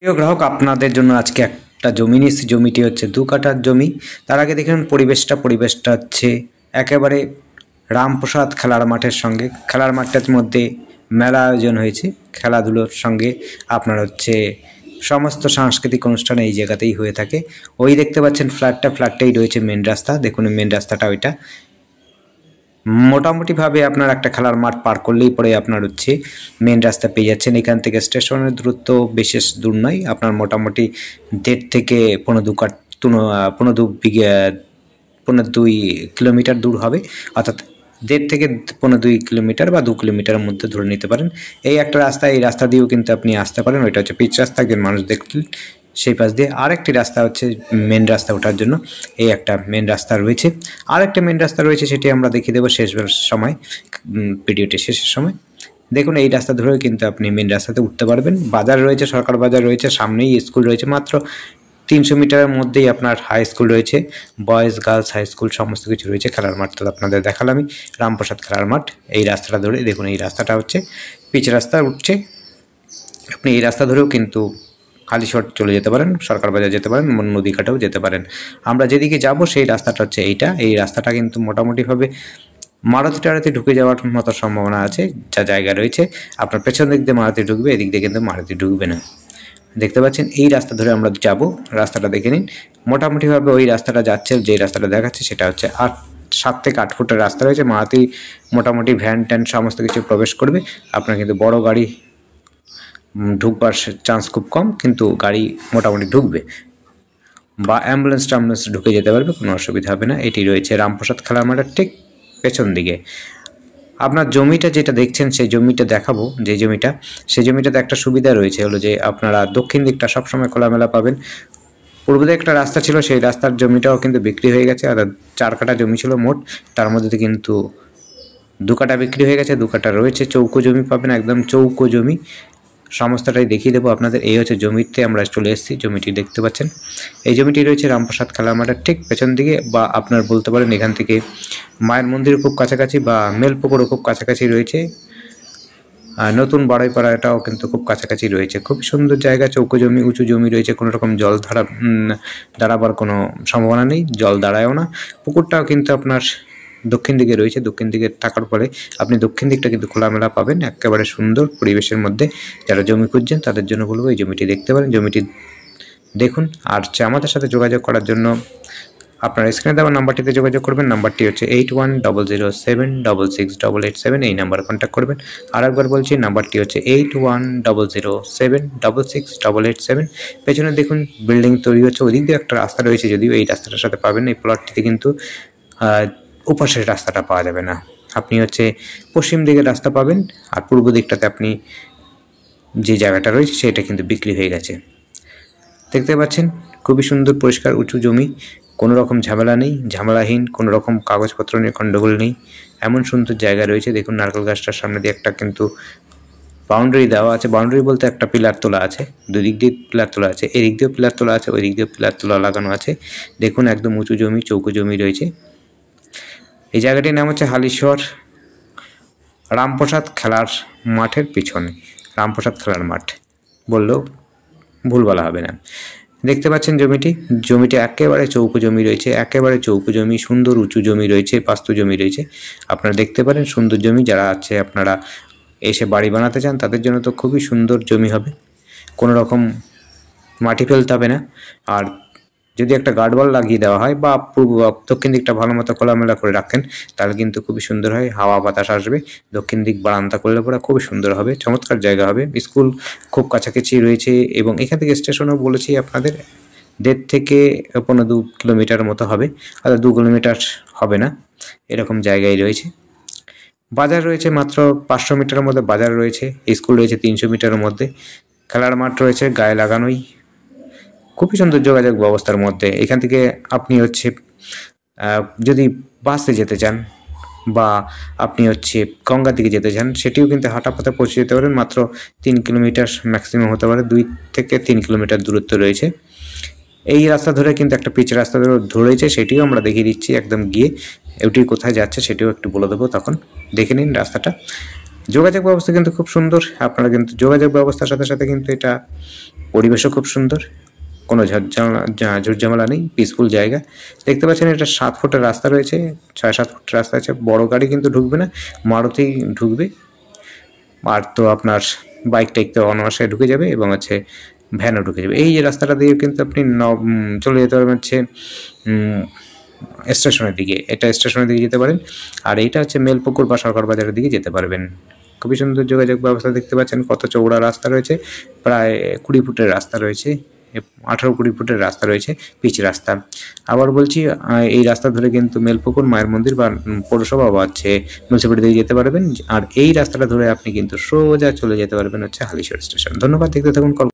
প্রিয় গ্রাহক, আপনাদের জন্য আজকে একটা জমি নিয়েছি। জমিটি হচ্ছে 2 কাঠার জমি। তার আগে দেখুন পরিবেশটা হচ্ছে একেবারে রামপ্রসাদ খেলার মাঠের সঙ্গে। খেলার মাঠটার মধ্যে মেলা আয়োজন হয়েছে। খেলাধুলোর সঙ্গে আপনার হচ্ছে সমস্ত সাংস্কৃতিক অনুষ্ঠান এই জায়গাতেই হয়ে থাকে। ওই দেখতে পাচ্ছেন ফ্ল্যাটটাই রয়েছে মেন রাস্তা। দেখুন মেন রাস্তাটা ওইটা। মোটামুটিভাবে আপনার একটা খেলার মাঠ পার করলেই পরে আপনার হচ্ছে মেন রাস্তা পেয়ে যাচ্ছেন। এখান থেকে স্টেশনের দূরত্ব বিশেষ দূর নয়, আপনার মোটামুটি 1.5 থেকে 2 কিলোমিটার দূর হবে, অর্থাৎ 1.5 থেকে 2 কিলোমিটার বা 2 কিলোমিটারের মধ্যে ধরে নিতে পারেন। এই একটা রাস্তা, এই রাস্তা দিয়েও কিন্তু আপনি আসতে পারেন। ওইটা হচ্ছে পিচ রাস্তা, একজন মানুষ দেখলেন সেই পাশ দিয়ে। আরেকটি রাস্তা হচ্ছে মেন রাস্তা ওঠার জন্য। এই একটা মেন রাস্তা রয়েছে, আরেকটা মেন রাস্তা রয়েছে, সেটি আমরা দেখিয়ে দেবো শেষের সময়, ভিডিওটি শেষের সময়। দেখুন এই রাস্তা ধরেও কিন্তু আপনি মেন রাস্তাতে উঠতে পারবেন। বাজার রয়েছে, সরকার বাজার রয়েছে, সামনেই স্কুল রয়েছে। মাত্র 300 মিটারের মধ্যেই আপনার হাই স্কুল রয়েছে, বয়েজ গার্লস হাই স্কুল সমস্ত কিছু রয়েছে। খেলার মাঠ তো আপনাদের দেখালামই, রামপ্রসাদ খেলার মাঠ। এই রাস্তাটা ধরে দেখুন, এই রাস্তাটা হচ্ছে পিচ রাস্তা উঠছে। আপনি এই রাস্তা ধরেও কিন্তু হালিশহর চলে যেতে পারেন, সরকার বাজার যেতে পারেন, নদীঘাটেও যেতে পারেন। আমরা যেদিকে যাব সেই রাস্তাটা হচ্ছে এইটা। এই রাস্তাটা কিন্তু মোটামুটিভাবে মারুতি ঢুকে যাওয়ার মতো সম্ভাবনা আছে, যা জায়গা রয়েছে। আপনার পেছন দিক দিয়ে মারুতি ঢুকবে, এদিক দিয়ে কিন্তু মারুতি ঢুকবে না। দেখতে পাচ্ছেন এই রাস্তা ধরে আমরা যাব। রাস্তাটা দেখে নিন। মোটামুটিভাবে ওই রাস্তাটা যাচ্ছে, যে রাস্তাটা দেখাচ্ছে সেটা হচ্ছে 7 থেকে 8 ফুটের রাস্তা রয়েছে। মারুতি মোটামুটি ভ্যান ট্যান সমস্ত কিছু প্রবেশ করবে। আপনার কিন্তু বড় গাড়ি ঢুকবার চান্স খুব কম, কিন্তু গাড়ি মোটামুটি ঢুকবে, বা অ্যাম্বুলেন্স ঢুকে যেতে পারবে, কোনো অসুবিধা হবে না। এটি রয়েছে রামপ্রসাদ খেলার মাঠের ঠিক পেছন দিকে। আপনার জমিটা যেটা দেখছেন সেই জমিটা দেখাবো, যে জমিটা, সেই জমিটাতে একটা সুবিধা রয়েছে, হলো যে আপনারা দক্ষিণ দিকটা সবসময় খোলামেলা পাবেন। পূর্ব দিকে একটা রাস্তা ছিল, সেই রাস্তার জমিটাও কিন্তু বিক্রি হয়ে গেছে। অর্থাৎ 4 কাঠা জমি ছিল মোট, তার মধ্যে কিন্তু 2 কাঠা বিক্রি হয়ে গেছে, 2 কাঠা রয়েছে। চৌকো জমি পাবেন, একদম চৌকো জমি। সমস্তটাই দেখিয়ে দেবো আপনাদের। এই হচ্ছে জমিতে আমরা চলে এসেছি। জমিটি দেখতে পাচ্ছেন, এই জমিটি রয়েছে রামপ্রসাদ খেলার মাঠের ঠিক পেছন দিকে, বা আপনার বলতে পারেন এখান থেকে মায়ের মন্দির খুব কাছাকাছি, বা মেলপুকুরও খুব কাছাকাছি রয়েছে। নতুন বাড়াইপাড়াটাও কিন্তু খুব কাছাকাছি রয়েছে। খুব সুন্দর জায়গা, চৌকো জমি, উঁচু জমি রয়েছে। কোনো রকম জল দাঁড়াবার কোনো সম্ভাবনা নেই, জল দাঁড়ায়ও না। পুকুরটাও কিন্তু আপনার দক্ষিণ দিকে রয়েছে। দক্ষিণ দিকে থাকার ফলে আপনি দক্ষিণ দিকটা কিন্তু খোলামেলা পাবেন, একেবারে সুন্দর পরিবেশের মধ্যে। যারা জমি খুঁজছেন তাদের জন্য বলবো এই জমিটি দেখতে পারেন, জমিটি দেখুন। আর আমাদের সাথে যোগাযোগ করার জন্য আপনার স্ক্রিনে দেওয়া নাম্বারটিতে যোগাযোগ করবেন। নাম্বারটি হচ্ছে 8100766887। এই নাম্বারে কন্ট্যাক্ট করবেন। আর একবার বলছি, নাম্বারটি হচ্ছে 8100766887। পেছনে দেখুন বিল্ডিং তৈরি হচ্ছে, ওদিক দিয়ে একটা রাস্তা রয়েছে, যদিও এই রাস্তাটার সাথে পাবেন। এই প্লটটিতে কিন্তু উপাসের রাস্তাটা পাওয়া যাবে না। আপনি হচ্ছে পশ্চিম দিকের রাস্তা পাবেন, আর পূর্ব দিকটাতে আপনি যে জায়গাটা রয়েছে সেটা কিন্তু বিক্রি হয়ে গেছে। দেখতে পাচ্ছেন খুবই সুন্দর পরিষ্কার উঁচু জমি, কোনো রকম ঝামেলা নেই, ঝামেলাহীন, কোনো রকম কাগজপত্র নিয়ে গণ্ডগোল নেই, এমন সুন্দর জায়গা রয়েছে। দেখুন নারকেল গাছটার সামনে দিয়ে একটা কিন্তু বাউন্ডারি দেওয়া আছে। বাউন্ডারি বলতে একটা পিলার তোলা আছে, দুদিক দিয়ে পিলার তোলা আছে, এদিক দিয়েও পিলার তোলা আছে, ওই দিক দিয়েও পিলার তোলা লাগানো আছে। দেখুন একদম উঁচু জমি, চৌকো জমি রয়েছে। এই জায়গাটির নাম হচ্ছে হালিশহর রামপ্রসাদ খেলার মাঠের পিছনে। রামপ্রসাদ খেলার মাঠ বললেও ভুল বলা হবে না। দেখতে পাচ্ছেন জমিটি একেবারে চৌকো জমি রয়েছে, একেবারে চৌকো জমি, সুন্দর উঁচু জমি রয়েছে, বাস্তু জমি রয়েছে। আপনারা দেখতে পারেন সুন্দর জমি। যারা আছে আপনারা এসে বাড়ি বানাতে চান তাদের জন্য তো খুবই সুন্দর জমি হবে, কোনো রকম মাটি ফেলতে হবে না। আর যদি একটা গার্ডওয়াল লাগিয়ে দেওয়া হয়, বা দক্ষিণ দিকটা ভালো মতো খোলামেলা করে রাখেন, তাহলে কিন্তু খুবই সুন্দর হয়, হাওয়া বাতাস আসবে। দক্ষিণ দিক বারান্দা করলে পরে খুবই সুন্দর হবে, চমৎকার জায়গা হবে। স্কুল খুব কাছাকাছি রয়েছে, এবং এখান থেকে স্টেশনও বলেছি আপনাদের 1.5 থেকে 2 কিলোমিটার মতো হবে, অর্থাৎ 2 কিলোমিটার হবে না, এরকম জায়গায় রয়েছে। বাজার রয়েছে মাত্র 500 মিটারের মধ্যে বাজার রয়েছে। স্কুল রয়েছে 300 মিটারের মধ্যে। খেলার মাঠ রয়েছে গায়ে লাগানোই, খুবই সুন্দর যোগাযোগ ব্যবস্থার মধ্যে। এখান থেকে আপনি হচ্ছে যদি বাসে যেতে চান, বা আপনি হচ্ছে গঙ্গার দিকে যেতে চান, সেটিও কিন্তু হাঁটা পথে পৌঁছে যেতে পারেন। মাত্র 3 কিলোমিটার ম্যাক্সিমাম হতে পারে, 2 থেকে 3 কিলোমিটার দূরত্ব রয়েছে। এই রাস্তা ধরে কিন্তু একটা পিচ রাস্তা ধরেছে, সেটিও আমরা দেখিয়ে দিচ্ছি একদম গিয়ে। ওটি কোথায় যাচ্ছে সেটিও একটু বলে দেবো, তখন দেখে নিন রাস্তাটা। যোগাযোগ ব্যবস্থা কিন্তু খুব সুন্দর। আপনারা কিন্তু যোগাযোগ ব্যবস্থার সাথে সাথে কিন্তু এটা পরিবেশও খুব সুন্দর, কোনো ঝুটঝামেলা নেই, পিসফুল জায়গা। দেখতে পাচ্ছেন এটা 7 ফুটের রাস্তা রয়েছে, 6-7 ফুট রাস্তা আছে। বড় গাড়ি কিন্তু ঢুকবে না, মারুতি ঢুকবে। আর তো আপনার বাইক টাইক তো অনায়াসে ঢুকে যাবে এবং হচ্ছে ভ্যানও ঢুকে যাবে। এই যে রাস্তাটা দিয়ে কিন্তু আপনি চলে যেতে পারবেন হচ্ছে স্টেশনের দিকে। এটা স্টেশনের দিকে যেতে পারেন। আর এইটা হচ্ছে মেলপুকুর বা সরকার বাজারের দিকে যেতে পারবেন। খুবই সুন্দর যোগাযোগ ব্যবস্থা, দেখতে পাচ্ছেন কত চওড়া রাস্তা রয়েছে, প্রায় 20 ফুটের রাস্তা রয়েছে, 18-20 ফুটের রাস্তা রয়েছে, পিচ রাস্তা। আবার বলছি, এই রাস্তা ধরে কিন্তু মেলপুকুর, মায়ের মন্দির বা পৌরসভা বা হচ্ছে মিউনিসিপ্যালিটি দিকে যেতে পারবেন। আর এই রাস্তাটা ধরে আপনি কিন্তু সোজা চলে যেতে পারবেন হচ্ছে হালিশহর স্টেশন। ধন্যবাদ, দেখতে থাকুন।